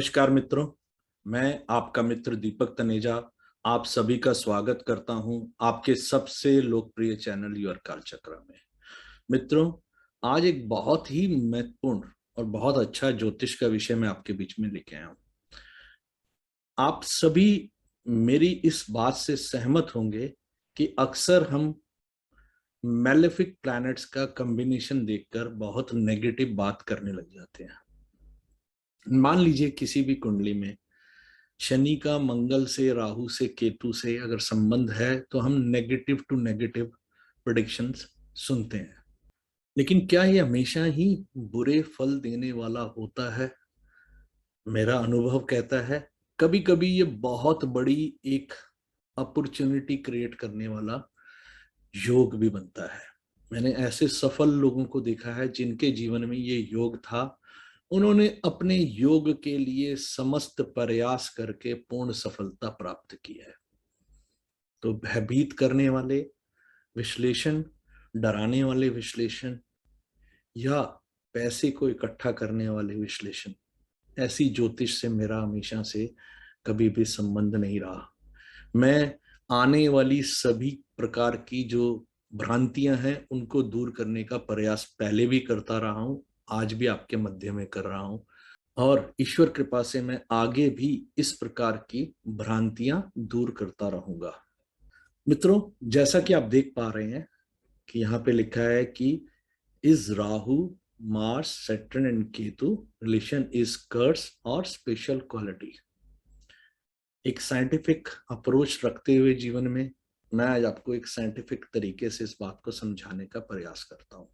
नमस्कार मित्रों, मैं आपका मित्र दीपक तनेजा आप सभी का स्वागत करता हूं आपके सबसे लोकप्रिय चैनल योर कालचक्र में। मित्रों, आज एक बहुत ही महत्वपूर्ण और बहुत अच्छा ज्योतिष का विषय मैं आपके बीच में लेके आया हूं। आप सभी मेरी इस बात से सहमत होंगे कि अक्सर हम मैलेफिक प्लैनेट्स का कॉम्बिनेशन देखकर बहुत नेगेटिव बात करने लग जाते हैं। मान लीजिए किसी भी कुंडली में शनि का मंगल से, राहु से, केतु से अगर संबंध है तो हम नेगेटिव टू नेगेटिव प्रेडिक्शंस सुनते हैं। लेकिन क्या ये हमेशा ही बुरे फल देने वाला होता है? मेरा अनुभव कहता है कभी कभी ये बहुत बड़ी एक अपॉर्चुनिटी क्रिएट करने वाला योग भी बनता है। मैंने ऐसे सफल लोगों को देखा है जिनके जीवन में ये योग था। उन्होंने अपने योग के लिए समस्त प्रयास करके पूर्ण सफलता प्राप्त की है। तो भयभीत करने वाले विश्लेषण, डराने वाले विश्लेषण या पैसे को इकट्ठा करने वाले विश्लेषण, ऐसी ज्योतिष से मेरा हमेशा से कभी भी संबंध नहीं रहा। मैं आने वाली सभी प्रकार की जो भ्रांतियां हैं उनको दूर करने का प्रयास पहले भी करता रहा हूं, आज भी आपके मध्य में कर रहा हूं और ईश्वर कृपा से मैं आगे भी इस प्रकार की भ्रांतियां दूर करता रहूंगा। मित्रों, जैसा कि आप देख पा रहे हैं कि यहाँ पे लिखा है कि is Rahu, Mars, Saturn and Ketu relation is curse और स्पेशल क्वालिटी। एक साइंटिफिक अप्रोच रखते हुए जीवन में मैं आज आपको एक साइंटिफिक तरीके से इस बात को समझाने का प्रयास करता हूं।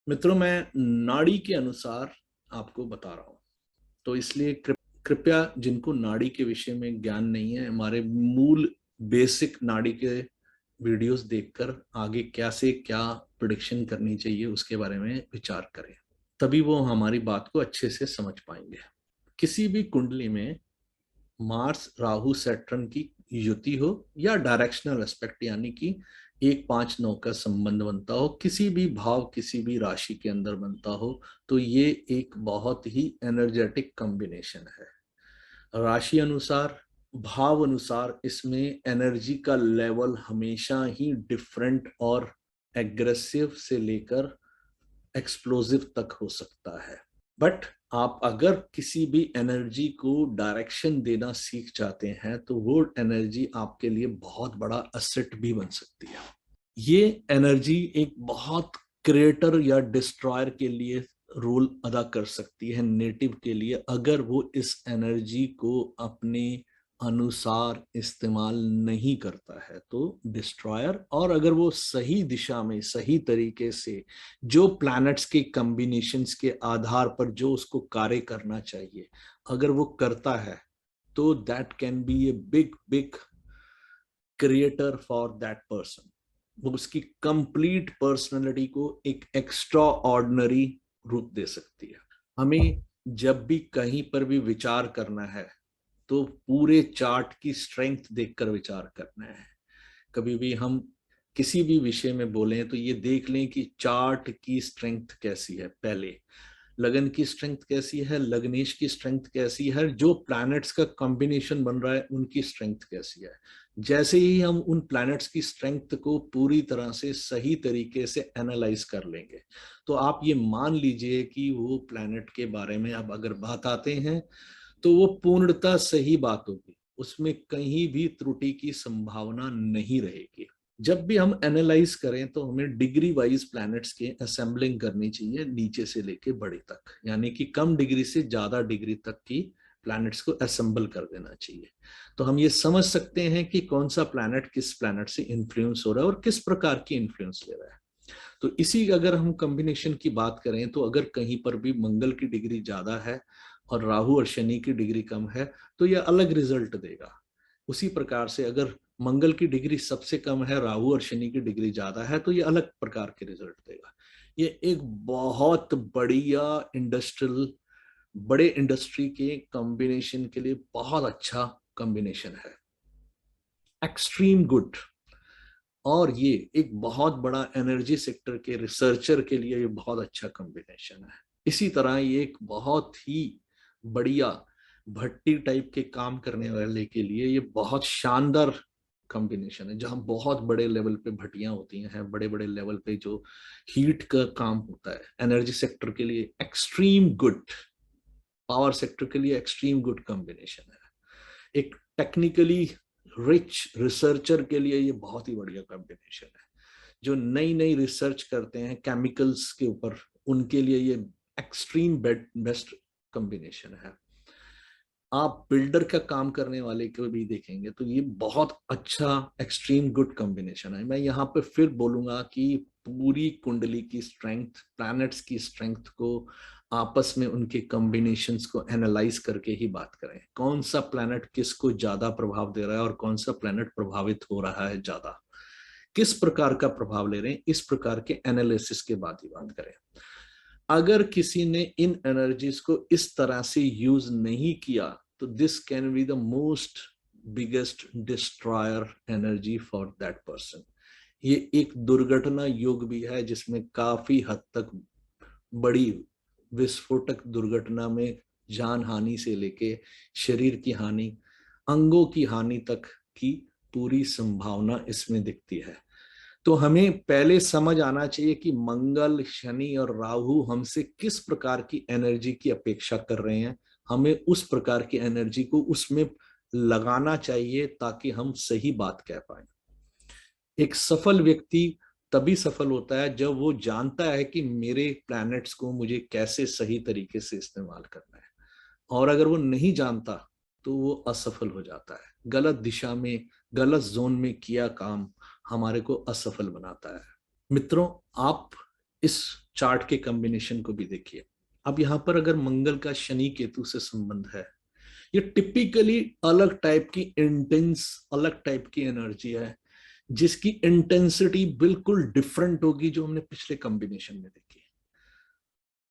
मित्रों, मैं नाड़ी के अनुसार आपको बता रहा हूं, तो इसलिए कृपया जिनको नाड़ी के विषय में ज्ञान नहीं है, हमारे मूल बेसिक नाड़ी के वीडियोस देखकर आगे क्या से क्या प्रेडिक्शन करनी चाहिए उसके बारे में विचार करें, तभी वो हमारी बात को अच्छे से समझ पाएंगे। किसी भी कुंडली में मार्स, राहु, सैटर्न की युति हो या डायरेक्शनल एस्पेक्ट यानी कि 1-5-9 का संबंध बनता हो, किसी भी भाव किसी भी राशि के अंदर बनता हो, तो ये एक बहुत ही एनर्जेटिक कॉम्बिनेशन है। राशि अनुसार, भाव अनुसार इसमें एनर्जी का लेवल हमेशा ही डिफरेंट और एग्रेसिव से लेकर एक्सप्लोसिव तक हो सकता है। बट आप अगर किसी भी एनर्जी को डायरेक्शन देना सीख जाते हैं तो वो एनर्जी आपके लिए बहुत बड़ा असेट भी बन सकती है। ये एनर्जी एक बहुत क्रिएटर या डिस्ट्रॉयर के लिए रोल अदा कर सकती है नेटिव के लिए, अगर वो इस एनर्जी को अपने अनुसार इस्तेमाल नहीं करता है तो डिस्ट्रॉयर। और अगर वो सही दिशा में सही तरीके से जो प्लैनेट्स के कॉम्बिनेशंस के आधार पर जो उसको कार्य करना चाहिए अगर वो करता है तो that can be a big big creator for that person. वो उसकी कंप्लीट पर्सनैलिटी को एक एक्स्ट्रा ऑर्डिनरी रूप दे सकती है। हमें जब भी कहीं पर भी विचार करना है तो पूरे चार्ट की स्ट्रेंथ देखकर विचार करना है। कभी भी हम किसी भी विषय में बोलें तो ये देख लें कि चार्ट की स्ट्रेंथ कैसी है। पहले लगन की स्ट्रेंथ कैसी है, लग्नेश की स्ट्रेंथ कैसी है, जो प्लैनेट्स का कॉम्बिनेशन बन रहा है उनकी स्ट्रेंथ कैसी है। जैसे ही हम उन प्लैनेट्स की स्ट्रेंथ को पूरी तरह से सही तरीके से एनालाइज कर लेंगे तो आप ये मान लीजिए कि वो प्लैनेट के बारे में अब अगर बात आते हैं तो वो पूर्णतः सही बात होगी, उसमें कहीं भी त्रुटि की संभावना नहीं रहेगी। जब भी हम एनालाइज करें तो हमें डिग्री वाइज प्लैनेट्स के असेंबलिंग करनी चाहिए, नीचे से लेके बड़े तक, यानी कि कम डिग्री से ज्यादा डिग्री तक की प्लैनेट्स को असेंबल कर देना चाहिए। तो हम ये समझ सकते हैं कि कौन सा प्लैनेट किस प्लैनेट से इन्फ्लुएंस हो रहा है और किस प्रकार की इन्फ्लुएंस ले रहा है। तो इसी अगर हम कॉम्बिनेशन की बात करें तो अगर कहीं पर भी मंगल की डिग्री ज्यादा है और राहु और शनि की डिग्री कम है तो यह अलग रिजल्ट देगा। उसी प्रकार से अगर मंगल की डिग्री सबसे कम है, राहु और शनि की डिग्री ज्यादा है, तो ये अलग प्रकार के रिजल्ट देगा। ये एक बहुत बढ़िया इंडस्ट्रियल, बड़े इंडस्ट्री के कॉम्बिनेशन के लिए बहुत अच्छा कॉम्बिनेशन है, एक्सट्रीम गुड। और ये एक बहुत बड़ा एनर्जी सेक्टर के रिसर्चर के लिए ये बहुत अच्छा कॉम्बिनेशन है। इसी तरह ये एक बहुत ही बढ़िया भट्टी टाइप के काम करने वाले के लिए ये बहुत शानदार कॉम्बिनेशन है, जहां बहुत बड़े लेवल पे भट्टियां होती हैं, बड़े बड़े लेवल पे जो हीट का काम होता है। एनर्जी सेक्टर के लिए एक्सट्रीम गुड, पावर सेक्टर के लिए एक्सट्रीम गुड कॉम्बिनेशन है। एक टेक्निकली रिच रिसर्चर के लिए ये बहुत ही बढ़िया कॉम्बिनेशन है। जो नई नई रिसर्च करते हैं केमिकल्स के ऊपर, उनके लिए ये एक्सट्रीम बेस्ट कॉम्बिनेशन है। आप बिल्डर का काम करने वाले को भी देखेंगे तो ये बहुत अच्छा एक्सट्रीम गुड कॉम्बिनेशन है। मैं यहाँ पे फिर बोलूंगा कि पूरी कुंडली की स्ट्रेंथ, प्लैनेट्स की स्ट्रेंथ को आपस में उनके कॉम्बिनेशंस को एनालाइज करके ही बात करें। कौन सा प्लैनेट किसको ज्यादा प्रभाव दे रहा है और कौन सा प्लैनेट प्रभावित हो रहा है ज्यादा, किस प्रकार का प्रभाव ले रहे हैं, इस प्रकार के एनालिसिस के बाद ही बात करें। अगर किसी ने इन एनर्जीज को इस तरह से यूज नहीं किया तो this can be the most biggest destroyer energy for that person. ये एक दुर्घटना योग भी है जिसमें काफी हद तक बड़ी विस्फोटक दुर्घटना में जान हानि से लेके शरीर की हानि, अंगों की हानि तक की पूरी संभावना इसमें दिखती है। तो हमें पहले समझ आना चाहिए कि मंगल, शनि और राहु हमसे किस प्रकार की एनर्जी की अपेक्षा कर रहे हैं। हमें उस प्रकार की एनर्जी को उसमें लगाना चाहिए ताकि हम सही बात कह पाए। एक सफल व्यक्ति तभी सफल होता है जब वो जानता है कि मेरे प्लैनेट्स को मुझे कैसे सही तरीके से इस्तेमाल करना है, और अगर वो नहीं जानता तो वो असफल हो जाता है। गलत दिशा में, गलत जोन में किया काम हमारे को असफल बनाता है। मित्रों, आप इस चार्ट के कॉम्बिनेशन को भी देखिए। अब यहाँ पर अगर मंगल का शनि केतु से संबंध है, ये टिपिकली अलग टाइप की इंटेंस, अलग टाइप की एनर्जी है जिसकी इंटेंसिटी बिल्कुल डिफरेंट होगी जो हमने पिछले कॉम्बिनेशन में देखी।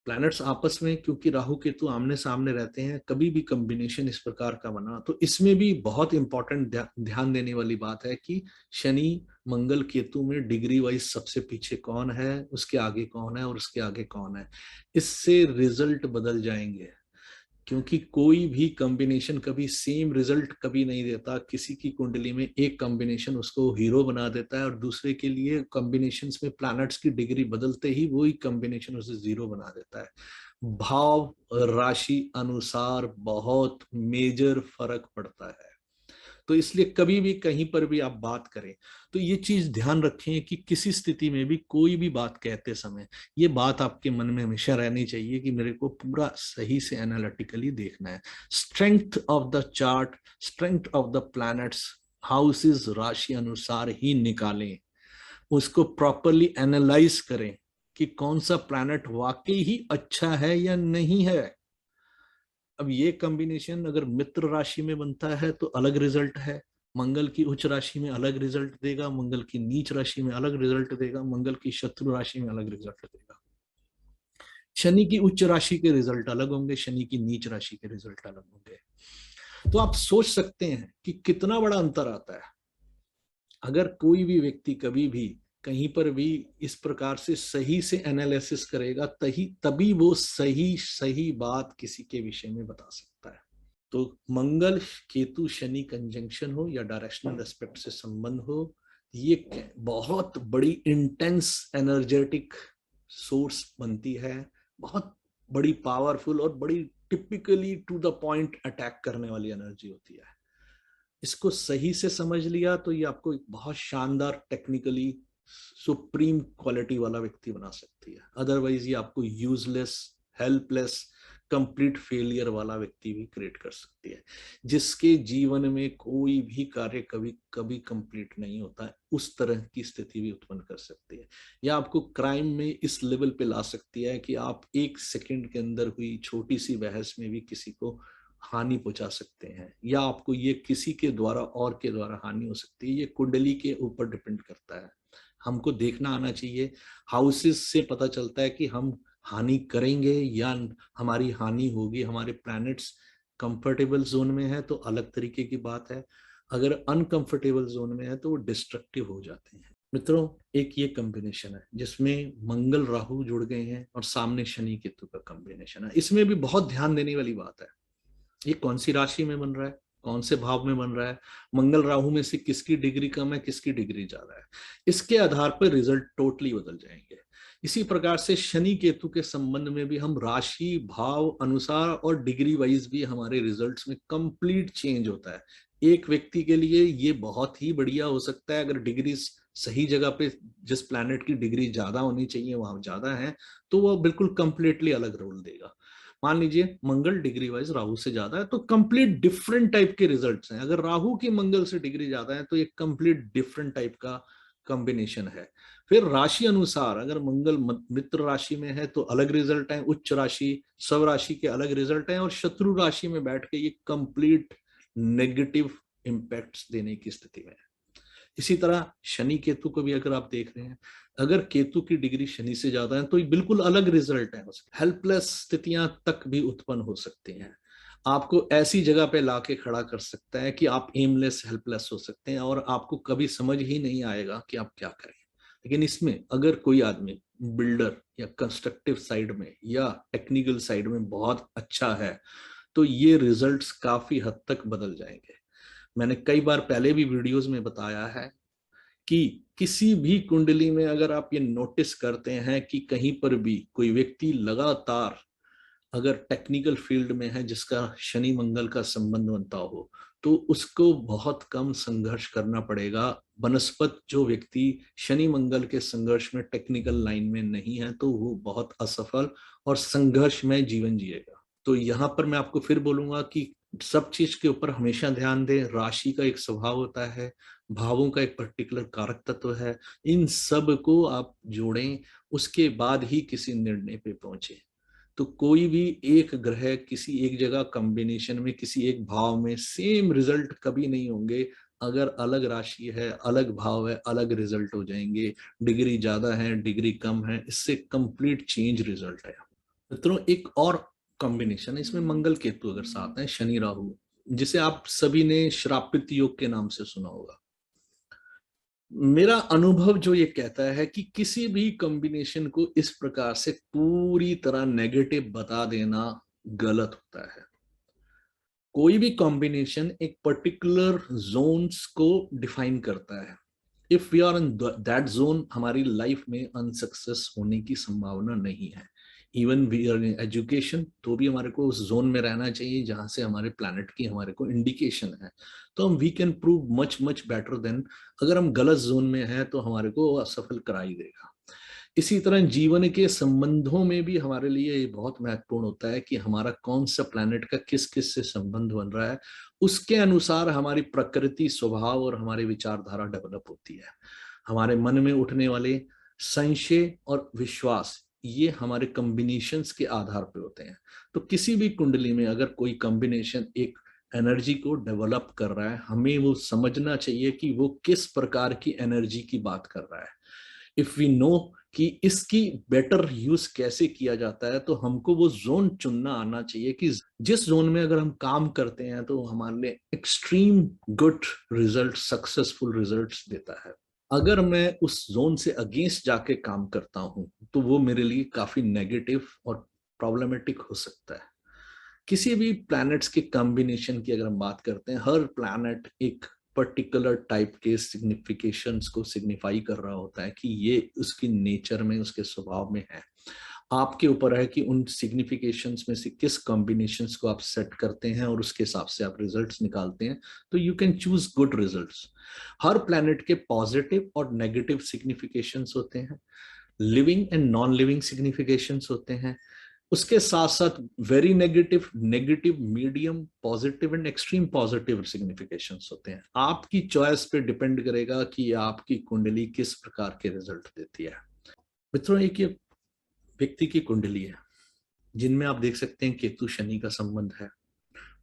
प्लैनेट्स आपस में क्योंकि राहु केतु आमने सामने रहते हैं, कभी भी कॉम्बिनेशन इस प्रकार का बना तो इसमें भी बहुत इंपॉर्टेंट ध्यान देने वाली बात है कि शनि मंगल केतु में डिग्री वाइज सबसे पीछे कौन है, उसके आगे कौन है और उसके आगे कौन है। इससे रिजल्ट बदल जाएंगे, क्योंकि कोई भी कॉम्बिनेशन कभी सेम रिजल्ट कभी नहीं देता। किसी की कुंडली में एक कॉम्बिनेशन उसको हीरो बना देता है और दूसरे के लिए कॉम्बिनेशंस में प्लैनेट्स की डिग्री बदलते ही वही कॉम्बिनेशन उसे जीरो बना देता है। भाव राशि अनुसार बहुत मेजर फर्क पड़ता है। तो इसलिए कभी भी कहीं पर भी आप बात करें तो ये चीज ध्यान रखें कि किसी स्थिति में भी कोई भी बात कहते समय ये बात आपके मन में हमेशा रहनी चाहिए कि मेरे को पूरा सही से एनालिटिकली देखना है। Strength of the chart, strength of the planets, houses राशि अनुसार ही निकालें, उसको प्रॉपरली एनालाइज करें कि कौन सा प्लैनेट वाकई ही अच्छा है या नहीं है। अब ये कॉम्बिनेशन अगर मित्र राशि में बनता है तो अलग रिजल्ट है, मंगल की उच्च राशि में अलग रिजल्ट देगा, मंगल की नीच राशि में अलग रिजल्ट देगा, मंगल की शत्रु राशि में अलग रिजल्ट देगा। शनि की उच्च राशि के रिजल्ट अलग होंगे, शनि की नीच राशि के रिजल्ट अलग होंगे। तो आप सोच सकते हैं कि कितना बड़ा अंतर आता है। अगर कोई भी व्यक्ति कभी भी कहीं पर भी इस प्रकार से सही से एनालिसिस करेगा तभी वो सही सही बात किसी के विषय में बता सकता है। तो मंगल केतु शनि कंजंक्शन हो या डायरेक्शनल एस्पेक्ट से संबंध हो, ये बहुत बड़ी इंटेंस एनर्जेटिक सोर्स बनती है, बहुत बड़ी पावरफुल और बड़ी typically to the point attack करने वाली एनर्जी होती है। इसको सही से समझ लिया तो ये आपको एक बहुत शानदार टेक्निकली सुप्रीम क्वालिटी वाला व्यक्ति बना सकती है। अदरवाइज ये आपको यूजलेस, हेल्पलेस, कंप्लीट फेलियर वाला व्यक्ति भी क्रिएट कर सकती है, जिसके जीवन में कोई भी कार्य कभी कभी कंप्लीट नहीं होता है। उस तरह की स्थिति भी उत्पन्न कर सकती है, या आपको क्राइम में इस लेवल पे ला सकती है कि आप एक सेकंड के अंदर हुई छोटी सी बहस में भी किसी को हानि पहुंचा सकते हैं, या आपको ये किसी के द्वारा और के द्वारा हानि हो सकती है। ये कुंडली के ऊपर डिपेंड करता है। हमको देखना आना चाहिए। हाउसेस से पता चलता है कि हम हानि करेंगे या हमारी हानि होगी। हमारे प्लैनेट्स कंफर्टेबल जोन में है तो अलग तरीके की बात है, अगर अनकंफर्टेबल जोन में है तो वो डिस्ट्रक्टिव हो जाते हैं। मित्रों, एक ये कॉम्बिनेशन है जिसमें मंगल राहु जुड़ गए हैं और सामने शनि केतु का कॉम्बिनेशन है। इसमें भी बहुत ध्यान देने वाली बात है। ये कौन सी राशि में बन रहा है, कौन से भाव में बन रहा है, मंगल राहु में से किसकी डिग्री कम है, किसकी डिग्री ज्यादा है, इसके आधार पर रिजल्ट टोटली बदल जाएंगे। इसी प्रकार से शनि केतु के संबंध में भी हम राशि भाव अनुसार और डिग्री वाइज भी हमारे रिजल्ट्स में कंप्लीट चेंज होता है। एक व्यक्ति के लिए ये बहुत ही बढ़िया हो सकता है, अगर डिग्री सही जगह पे, जिस प्लैनेट की डिग्री ज्यादा होनी चाहिए वहां ज्यादा है, तो वह बिल्कुल कंप्लीटली अलग रोल देगा। मान लीजिए मंगल डिग्री वाइज राहु से ज्यादा है तो कंप्लीट डिफरेंट टाइप के रिजल्ट्स हैं। अगर राहु की मंगल से डिग्री ज्यादा है तो ये कंप्लीट डिफरेंट टाइप का कॉम्बिनेशन है। फिर राशि अनुसार अगर मंगल मित्र राशि में है तो अलग रिजल्ट है, उच्च राशि स्व राशि के अलग रिजल्ट हैं, और शत्रु राशि में बैठ के ये कंप्लीट नेगेटिव इंपैक्ट्स देने की स्थिति में है। इसी तरह शनि केतु को भी अगर आप देख रहे हैं, अगर केतु की डिग्री शनि से ज्यादा है तो ये बिल्कुल अलग रिजल्ट है। हेल्पलेस स्थितियां तक भी उत्पन्न हो सकती हैं, आपको ऐसी जगह पे लाके खड़ा कर सकता है कि आप एमलेस हेल्पलेस हो सकते हैं और आपको कभी समझ ही नहीं आएगा कि आप क्या करें। लेकिन इसमें अगर कोई आदमी बिल्डर या कंस्ट्रक्टिव साइड में या टेक्निकल साइड में बहुत अच्छा है तो ये रिजल्ट्स काफी हद तक बदल जाएंगे। मैंने कई बार पहले भी वीडियोस में बताया है कि किसी भी कुंडली में अगर आप ये नोटिस करते हैं कि कहीं पर भी कोई व्यक्ति लगातार अगर टेक्निकल फील्ड में है जिसका शनि मंगल का संबंध बनता हो, तो उसको बहुत कम संघर्ष करना पड़ेगा। बनस्पत जो व्यक्ति शनि मंगल के संघर्ष में टेक्निकल लाइन में नहीं है तो वो बहुत असफल और संघर्ष में जीवन जिएगा। तो यहाँ पर मैं आपको फिर बोलूंगा कि सब चीज के ऊपर हमेशा ध्यान दें। राशि का एक स्वभाव होता है, भावों का एक पर्टिकुलर कारक तत्व है, इन सब को आप जोड़ें, उसके बाद ही किसी निर्णय पे पहुंचे। तो कोई भी एक ग्रह किसी एक जगह कॉम्बिनेशन में किसी एक भाव में सेम रिजल्ट कभी नहीं होंगे। अगर अलग राशि है, अलग भाव है, अलग रिजल्ट हो जाएंगे। डिग्री ज्यादा है, डिग्री कम है, इससे कंप्लीट चेंज रिजल्ट है। मित्रों, एक और कॉम्बिनेशन है इसमें, मंगल केतु अगर साथ है, शनि राहु, जिसे आप सभी ने श्रापित योग के नाम से सुना होगा। मेरा अनुभव जो ये कहता है कि किसी भी कॉम्बिनेशन को इस प्रकार से पूरी तरह नेगेटिव बता देना गलत होता है। कोई भी कॉम्बिनेशन एक पर्टिकुलर जोन्स को डिफाइन करता है। If we are in that zone, हमारी लाइफ में अनसक्सेस होने की संभावना नहीं है। Even we are in education, तो भी हमारे को उस जोन में रहना चाहिए जहां से हमारे प्लैनेट की हमारे को इंडिकेशन है, तो हम we can prove much much better than अगर हम गलत जोन में हैं तो हमारे को असफल करा ही देगा। इसी तरह जीवन के संबंधों में भी हमारे लिए ये बहुत महत्वपूर्ण होता है कि हमारा कौन सा प्लैनेट का किस किस से संबंध बन रहा है। उसके अनुसार हमारी प्रकृति, स्वभाव और हमारी विचारधारा डेवलप होती है। हमारे मन में उठने वाले संशय और विश्वास, ये हमारे कॉम्बिनेशंस के आधार पर होते हैं। तो किसी भी कुंडली में अगर कोई कॉम्बिनेशन एक एनर्जी को डेवलप कर रहा है, हमें वो समझना चाहिए कि वो किस प्रकार की एनर्जी की बात कर रहा है। इफ वी नो कि इसकी बेटर यूज कैसे किया जाता है, तो हमको वो जोन चुनना आना चाहिए कि जिस जोन में अगर हम काम करते हैं तो हमारे लिए extreme good result, successful results देता है। अगर मैं उस जोन से अगेंस्ट जाके काम करता हूं तो वो मेरे लिए काफी नेगेटिव और प्रॉब्लमेटिक हो सकता है। किसी भी प्लैनेट्स के कॉम्बिनेशन की अगर हम बात करते हैं, हर प्लैनेट एक पर्टिकुलर टाइप के सिग्निफिकेशंस को सिग्निफाई कर रहा होता है कि ये उसकी नेचर में, उसके स्वभाव में है। आपके ऊपर है कि उन सिग्निफिकेशंस में से किस कॉम्बिनेशंस को आप सेट करते हैं और उसके हिसाब से आप रिजल्ट्स निकालते हैं, तो you can choose good results. Her planet के पॉजिटिव और नेगेटिव सिग्निफिकेशंस होते हैं, living and non living significations होते हैं। उसके साथ साथ very negative, negative, medium, positive and extreme positive significations होते हैं। आपकी चॉइस पे डिपेंड करेगा कि आपकी कुंडली किस प्रकार के रिजल्ट देती है। मित्रों, एक ये व्यक्ति की कुंडली है जिनमें आप देख सकते हैं केतु शनि का संबंध है,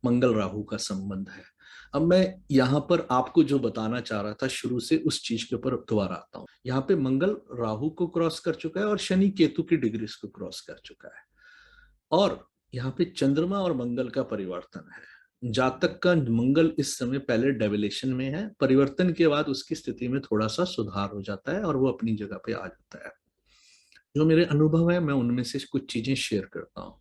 मंगल राहु का संबंध है। अब मैं यहाँ पर आपको जो बताना चाह रहा था शुरू से, उस चीज के ऊपर दोबारा आता हूँ। यहाँ पे मंगल राहु को क्रॉस कर चुका है और शनि केतु की डिग्रीज को क्रॉस कर चुका है, और यहाँ पे चंद्रमा और मंगल का परिवर्तन है। जातक का मंगल इस समय पहले डेविलेशन में है, परिवर्तन के बाद उसकी स्थिति में थोड़ा सा सुधार हो जाता है और वो अपनी जगह पे आ जाता है। जो मेरे अनुभव है मैं उनमें से कुछ चीजें शेयर करता हूँ।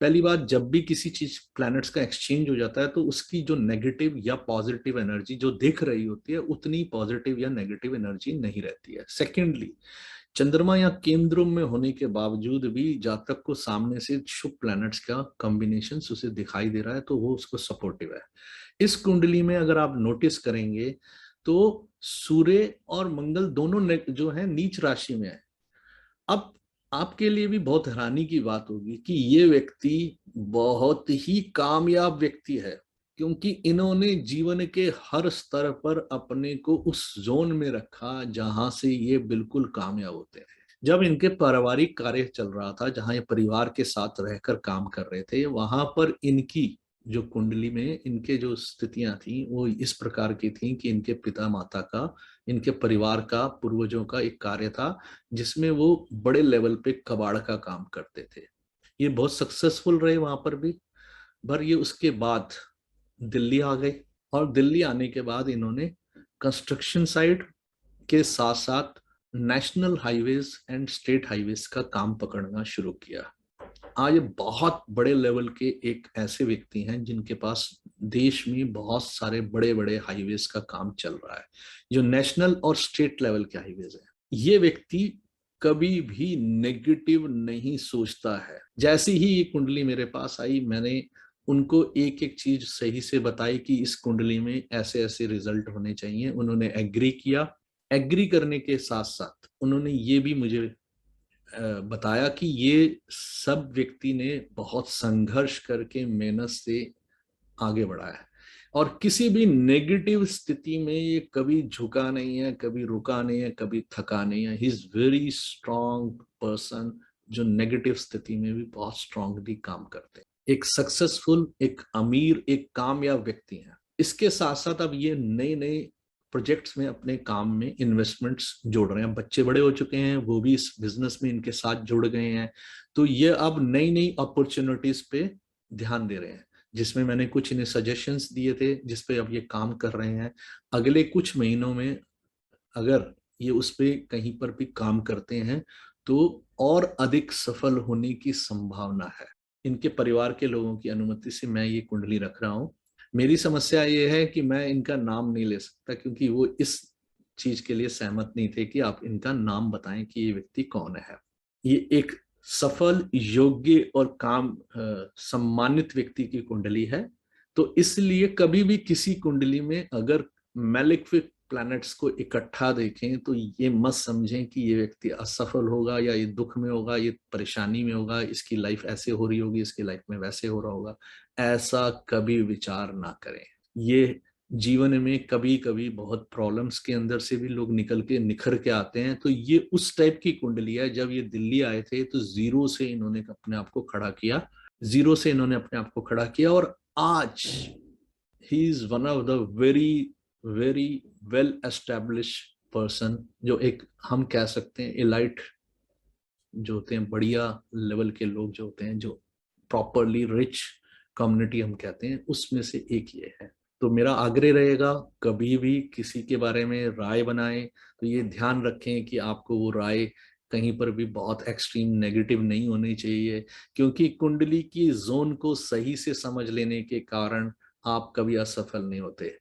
पहली बात, जब भी किसी चीज प्लैनेट्स का एक्सचेंज हो जाता है तो उसकी जो नेगेटिव या पॉजिटिव एनर्जी जो दिख रही होती है उतनी पॉजिटिव या नेगेटिव एनर्जी नहीं रहती है। सेकेंडली, चंद्रमा या केंद्र में होने के बावजूद भी जातक को सामने से शुभ प्लैनेट्स का कॉम्बिनेशन उसे दिखाई दे रहा है तो वो उसको सपोर्टिव है। इस कुंडली में अगर आप नोटिस करेंगे तो सूर्य और मंगल दोनों जो है नीच राशि में है। अब आपके लिए भी बहुत हैरानी की बात होगी कि ये व्यक्ति बहुत ही कामयाब व्यक्ति है, क्योंकि इन्होंने जीवन के हर स्तर पर अपने को उस जोन में रखा जहां से ये बिल्कुल कामयाब होते हैं। जब इनके पारिवारिक कार्य चल रहा था, जहां ये परिवार के साथ रहकर काम कर रहे थे, वहां पर इनकी जो कुंडली में इनके जो स्थितियां थी वो इस प्रकार की थी कि इनके पिता माता का, इनके परिवार का, पूर्वजों का एक कार्य था जिसमें वो बड़े लेवल पे कबाड़ का काम करते थे। ये बहुत सक्सेसफुल रहे वहां पर भी। पर ये उसके बाद दिल्ली आ गए, और दिल्ली आने के बाद इन्होंने कंस्ट्रक्शन साइट के साथ साथ national highways and state highways का काम पकड़ना शुरू किया। आज बहुत बड़े लेवल के एक ऐसे व्यक्ति हैं जिनके पास देश में बहुत सारे बड़े बड़े हाईवेज का काम चल रहा है, जो नेशनल और स्टेट लेवल के हाईवेज हैं। ये व्यक्ति कभी भी नेगेटिव नहीं सोचता है। जैसे ही ये कुंडली मेरे पास आई, मैंने उनको एक एक चीज सही से बताई कि इस कुंडली में ऐसे ऐसे रिजल्ट होने चाहिए। उन्होंने एग्री किया। एग्री करने के साथ साथ उन्होंने ये भी मुझे बताया कि ये सब व्यक्ति ने बहुत संघर्ष करके मेहनत से आगे बढ़ा है, और किसी भी नेगेटिव स्थिति में ये कभी झुका नहीं है, कभी रुका नहीं है, कभी थका नहीं है। He is very strong person, जो नेगेटिव स्थिति में भी बहुत स्ट्रांगली काम करते हैं। एक सक्सेसफुल, एक अमीर, एक कामयाब व्यक्ति है। इसके साथ साथ अब ये नए नए प्रोजेक्ट्स में अपने काम में इन्वेस्टमेंट्स जोड़ रहे हैं। बच्चे बड़े हो चुके हैं, वो भी इस बिजनेस में इनके साथ जुड़ गए हैं, तो ये अब नई नई अपॉर्चुनिटीज पे ध्यान दे रहे हैं, जिसमें मैंने कुछ इन्हें सजेशंस दिए थे जिसपे अब ये काम कर रहे हैं। अगले कुछ महीनों में अगर ये उस पे कहीं पर भी काम करते हैं तो और अधिक सफल होने की संभावना है। इनके परिवार के लोगों की अनुमति से मैं ये कुंडली रख रहा हूँ। मेरी समस्या ये है कि मैं इनका नाम नहीं ले सकता, क्योंकि वो इस चीज के लिए सहमत नहीं थे कि आप इनका नाम बताएं कि ये व्यक्ति कौन है। ये एक सफल, योग्य और काम सम्मानित व्यक्ति की कुंडली है। तो इसलिए कभी भी किसी कुंडली में अगर मैलेफिक प्लैनेट्स को इकट्ठा देखें तो ये मत समझें कि ये व्यक्ति असफल होगा, या ये दुख में होगा, ये परेशानी में होगा, इसकी लाइफ ऐसे हो रही होगी, इसकी लाइफ में वैसे हो रहा होगा। ऐसा कभी विचार ना करें। ये जीवन में कभी कभी बहुत प्रॉब्लम्स के अंदर से भी लोग निकल के निखर के आते हैं। तो ये उस टाइप की कुंडली है। जब ये दिल्ली आए थे तो जीरो से इन्होंने अपने आप को खड़ा किया, जीरो से इन्होंने अपने आप को खड़ा किया, और आज he is one of the very very well establish person, जो एक हम कह सकते हैं एलाइट जो होते हैं, बढ़िया लेवल के लोग जो होते हैं, जो प्रॉपरली रिच कम्युनिटी हम कहते हैं, उसमें से एक ये है। तो मेरा आग्रह रहेगा, कभी भी किसी के बारे में राय बनाएं तो ये ध्यान रखें कि आपको वो राय कहीं पर भी बहुत एक्सट्रीम नेगेटिव नहीं होनी चाहिए, क्योंकि कुंडली की जोन को सही से समझ लेने के कारण आप कभी असफल नहीं होते।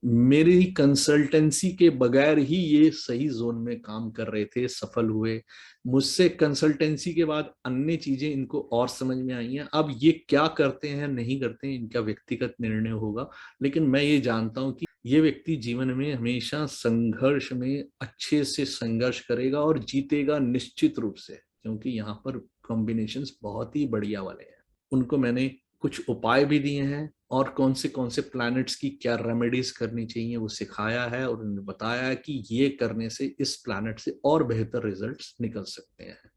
मेरी कंसल्टेंसी के बगैर ही ये सही जोन में काम कर रहे थे, सफल हुए। मुझसे कंसल्टेंसी के बाद अन्य चीजें इनको और समझ में आई हैं। अब ये क्या करते हैं नहीं करते हैं इनका व्यक्तिगत निर्णय होगा, लेकिन मैं ये जानता हूं कि ये व्यक्ति जीवन में हमेशा संघर्ष में अच्छे से संघर्ष करेगा और जीतेगा निश्चित रूप से, क्योंकि यहाँ पर कॉम्बिनेशंस बहुत ही बढ़िया वाले हैं। उनको मैंने कुछ उपाय भी दिए हैं, और कौन से प्लैनेट्स की क्या रेमेडीज करनी चाहिए वो सिखाया है, और उन्होंने बताया है कि ये करने से इस प्लैनेट से और बेहतर रिजल्ट्स निकल सकते हैं।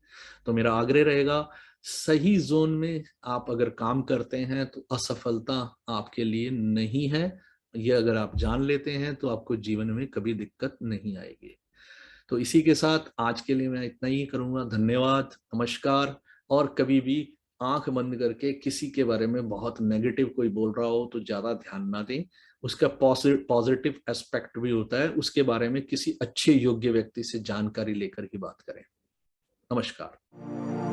तो मेरा आग्रह रहेगा, सही जोन में आप अगर काम करते हैं तो असफलता आपके लिए नहीं है। ये अगर आप जान लेते हैं तो आपको जीवन में कभी दिक्कत नहीं आएगी। तो इसी के साथ आज के लिए मैं इतना ही करूंगा। धन्यवाद, नमस्कार। और कभी भी आंख बंद करके किसी के बारे में बहुत नेगेटिव कोई बोल रहा हो तो ज्यादा ध्यान ना दें। उसका पॉजिटिव एस्पेक्ट भी होता है, उसके बारे में किसी अच्छे योग्य व्यक्ति से जानकारी लेकर ही बात करें। नमस्कार।